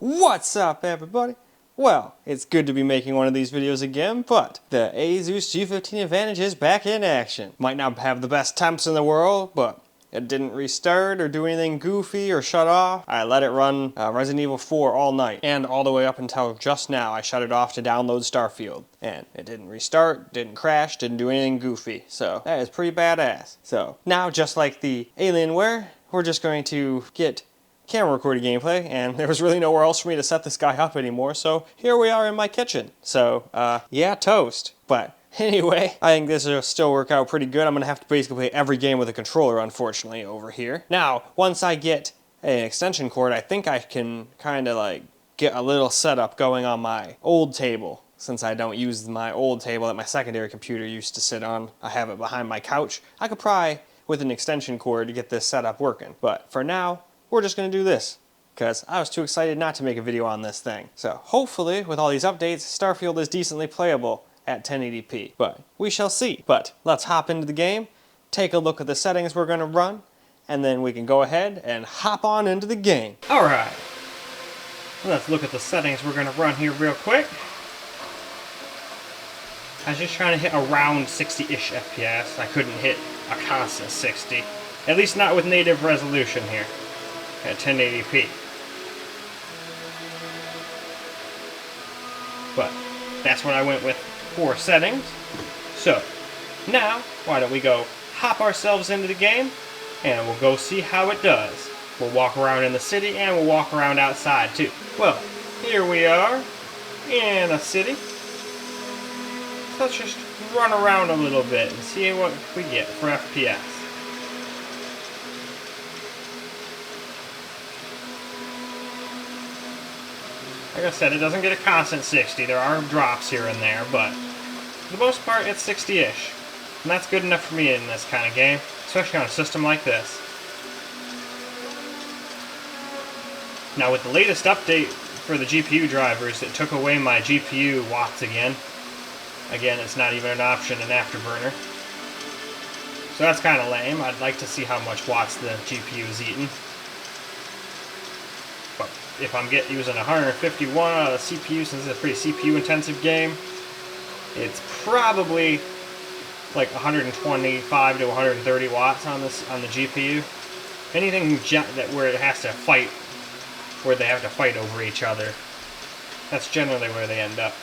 What's up, everybody? Well, it's good to be making one of these videos again, but the Asus G15 Advantage is back in action. Might not have the best temps in the world, but it didn't restart or do anything goofy or shut off. I let it run Resident Evil 4 all night, and all the way up until just now I shut it off to download Starfield. And it didn't restart, didn't crash, didn't do anything goofy, so that is pretty badass. So now, just like the Alienware, we're just going to get camera recorded gameplay, and there was really nowhere else for me to set this guy up anymore, so here we are in my kitchen. So, yeah, toast. But anyway, I think this will still work out pretty good. I'm going to have to basically play every game with a controller, unfortunately, over here. Now, once I get an extension cord, I think I can kind of like get a little setup going on my old table, since I don't use my old table that my secondary computer used to sit on. I have it behind my couch. I could probably, with an extension cord, to get this setup working. But for now, we're just going to do this, because I was too excited not to make a video on this thing. So hopefully, with all these updates, Starfield is decently playable at 1080p, but we shall see. But let's hop into the game, take a look at the settings we're going to run, and then we can go ahead and hop on into the game. Alright, let's look at the settings we're going to run here real quick. I was just trying to hit around 60-ish FPS. I couldn't hit a constant 60, at least not with native resolution here at 1080p. But that's what I went with for settings. So now, why don't we go hop ourselves into the game and we'll go see how it does. We'll walk around in the city and we'll walk around outside too. Well, here we are in a city. So let's just run around a little bit and see what we get for FPS. Like I said, it doesn't get a constant 60. There are drops here and there, but for the most part, it's 60-ish. And that's good enough for me in this kind of game, especially on a system like this. Now, with the latest update for the GPU drivers, it took away my GPU watts again. Again, it's not even an option in Afterburner. So that's kind of lame. I'd like to see how much watts the GPU is eating. But if I'm using 151 on the CPU, since it's a pretty CPU-intensive game, it's probably like 125 to 130 watts on the GPU. Anything where it has to fight, where they have to fight over each other, that's generally where they end up.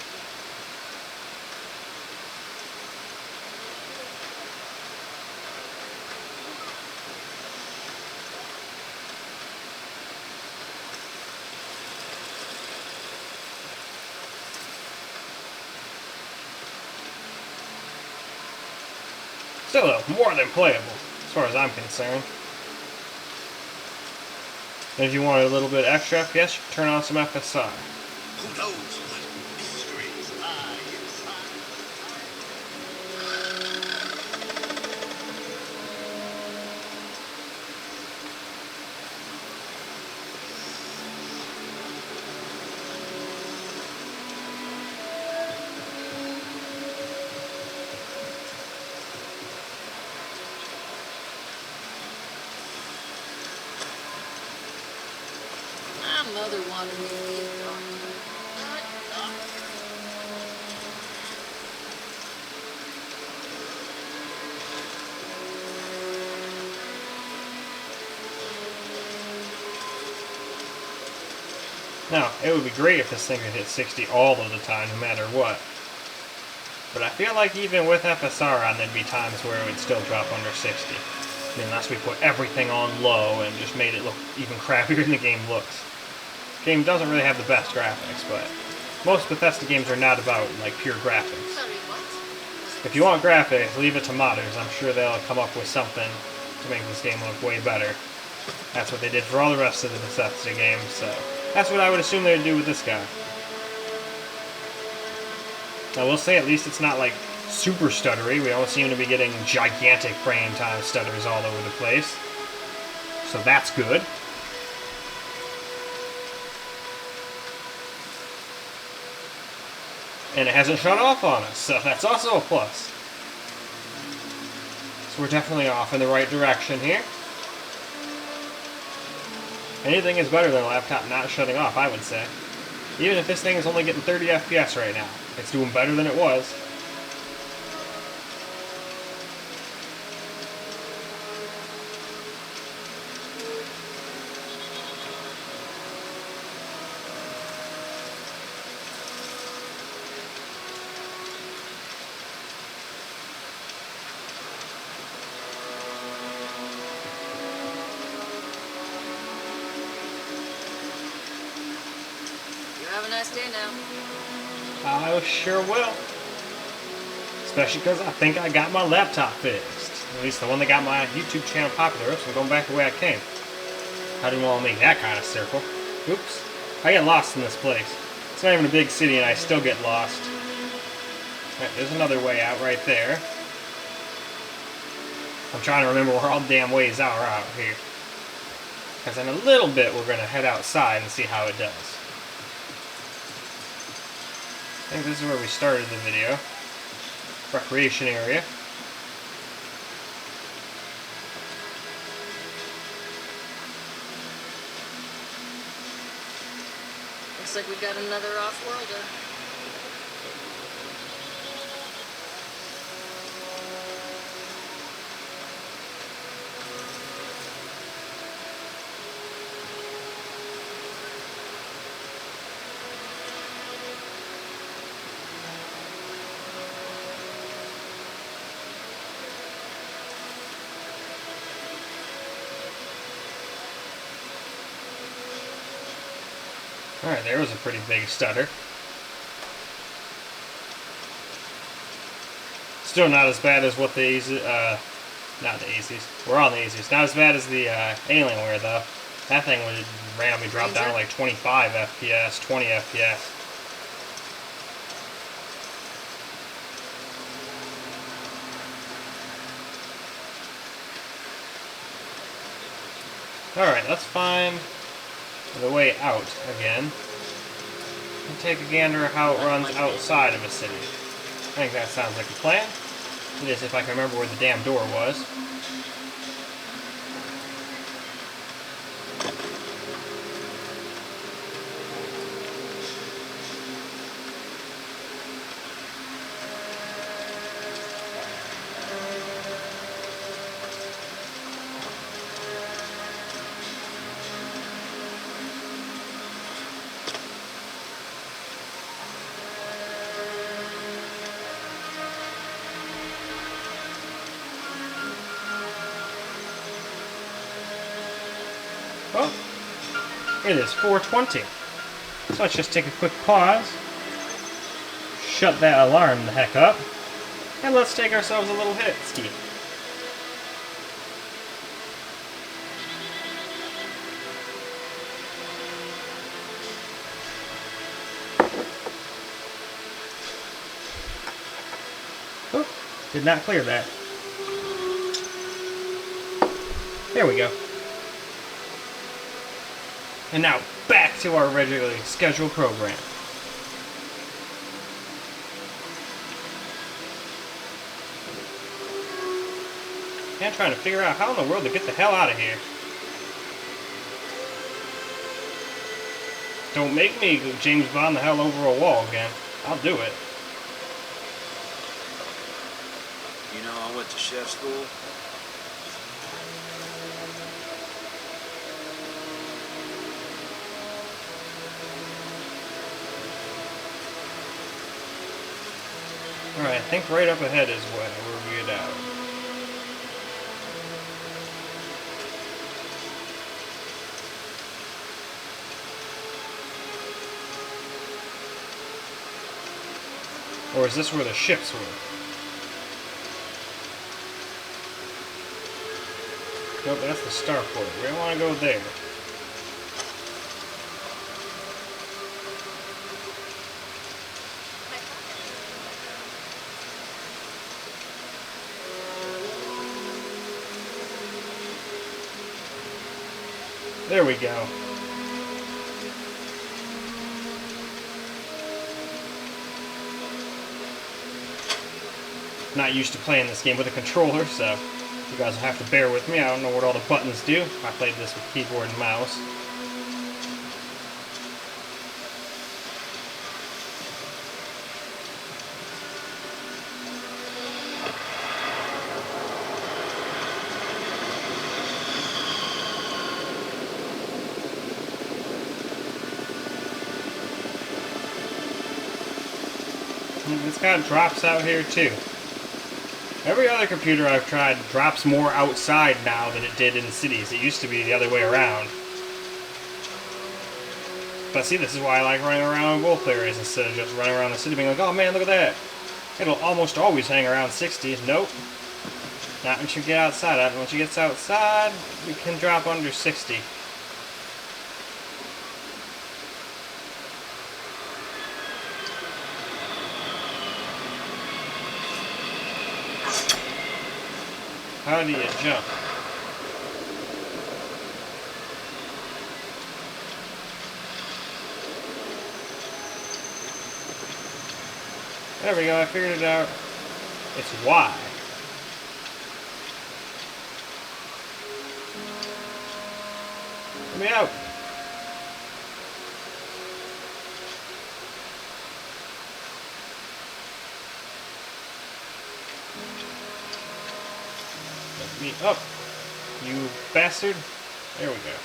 Still, though, more than playable, as far as I'm concerned. And if you want a little bit extra FPS, you can turn on some FSR. Who knows what mysteries lie inside? Another one of these. Now, it would be great if this thing could hit 60 all of the time, no matter what. But I feel like even with FSR on, there'd be times where it would still drop under 60. Unless we put everything on low and just made it look even crappier than the game looks. The game doesn't really have the best graphics, but most Bethesda games are not about like pure graphics. If you want graphics, leave it to modders. I'm sure they'll come up with something to make this game look way better. That's what they did for all the rest of the Bethesda games, so that's what I would assume they'd do with this guy. I will say, at least it's not like super stuttery. We don't seem to be getting gigantic frame time stutters all over the place. So that's good. And it hasn't shut off on us, so that's also a plus. So we're definitely off in the right direction here. Anything is better than a laptop not shutting off, I would say. Even if this thing is only getting 30 FPS right now, it's doing better than it was. Have a nice day now. I sure will. Especially because I think I got my laptop fixed. At least the one that got my YouTube channel popular. Oops, I'm going back the way I came. How do you want to make that kind of circle? Oops. I get lost in this place. It's not even a big city and I still get lost. Alright, there's another way out right there. I'm trying to remember where all the damn ways are out here. Because in a little bit we're going to head outside and see how it does. I think this is where we started the video. Recreation area. Looks like we got another off-worlder. Alright, there was a pretty big stutter. Still not as bad as what the Asus, not the Asus, we're on the Asus. Not as bad as the Alienware though. That thing would randomly drop down to like 25 FPS, 20 FPS. Alright, let's find the way out again. And take a gander at how it runs outside of a city. I think that sounds like a plan. It is if I can remember where the damn door was. Well, it is 4:20. So let's just take a quick pause, shut that alarm the heck up, and let's take ourselves a little hit ski. Oh, did not clear that. There we go. And now, back to our regularly scheduled program. Yeah, I'm trying to figure out how in the world to get the hell out of here. Don't make me James Bond the hell over a wall again. I'll do it. You know, I went to chef school. Alright, I think right up ahead is where we get out. Or is this where the ships were? Nope, that's the starport. We don't want to go there. There we go. Not used to playing this game with a controller, so you guys will have to bear with me. I don't know what all the buttons do. I played this with keyboard and mouse. It's got drops out here too. Every other computer I've tried drops more outside now than it did in cities. It used to be the other way around. But see, this is why I like running around in both areas instead of just running around the city being like, oh man, look at that. It'll almost always hang around 60. Nope. Not once you get outside. Once you get outside, you can drop under 60. How do you jump? There we go, I figured it out. It's Y. Let me out. Let me up. You bastard. There we go.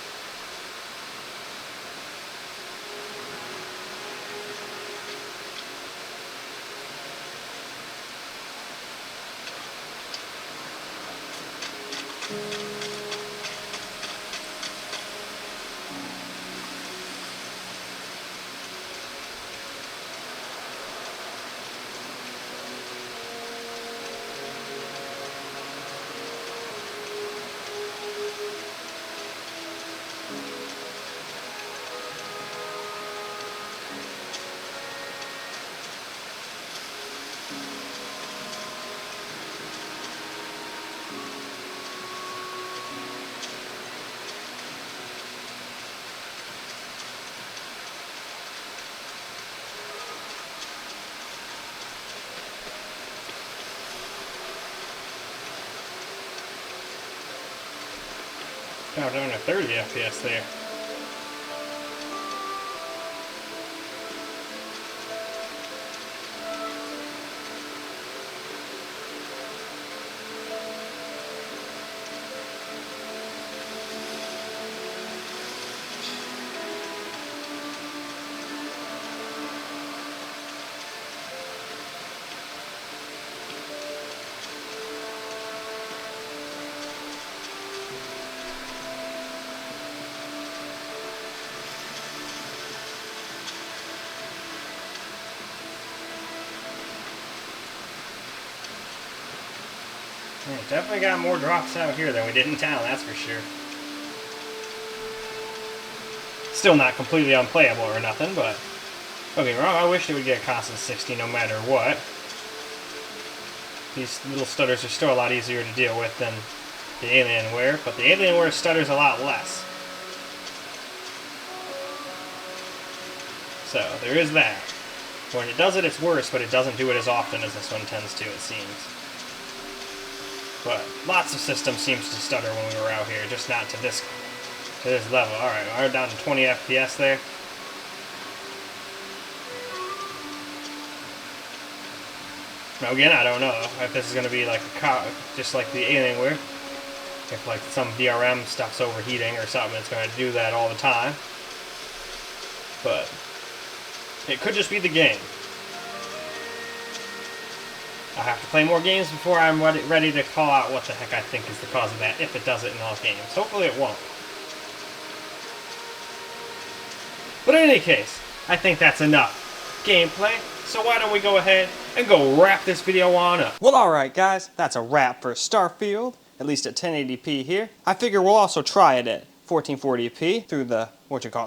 Now down to 30 FPS there. Yeah, definitely got more drops out here than we did in town, that's for sure. Still not completely unplayable or nothing, but don't get me wrong, I wish it would get a constant 60 no matter what. These little stutters are still a lot easier to deal with than the Alienware, but the Alienware stutters a lot less. So, there is that. When it does it, it's worse, but it doesn't do it as often as this one tends to, it seems. But lots of systems seems to stutter when we were out here, just not to this level. Alright, we're down to 20 FPS there. Now again, I don't know if this is going to be like just like the Alienware. If like some VRM stuff's overheating or something, it's going to do that all the time. But it could just be the game. I have to play more games before I'm ready to call out what the heck I think is the cause of that, if it does it in all games. Hopefully it won't. But in any case, I think that's enough gameplay, so why don't we go ahead and go wrap this video on up. Well, alright guys, that's a wrap for Starfield, at least at 1080p here. I figure we'll also try it at 1440p through the,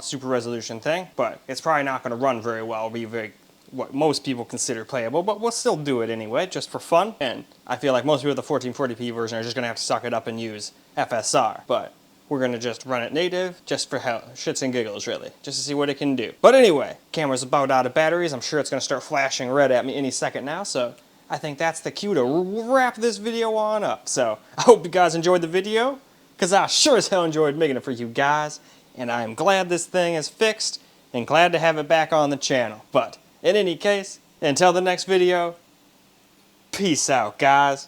super resolution thing, but it's probably not going to run very well, be very what most people consider playable, but we'll still do it anyway, just for fun. And I feel like most people with the 1440p version are just going to have to suck it up and use FSR. But we're going to just run it native, just for hell, shits and giggles, really, just to see what it can do. But anyway, camera's about out of batteries. I'm sure it's going to start flashing red at me any second now, so I think that's the cue to wrap this video on up. So I hope you guys enjoyed the video, because I sure as hell enjoyed making it for you guys, and I'm glad this thing is fixed, and glad to have it back on the channel. But in any case, until the next video, peace out, guys.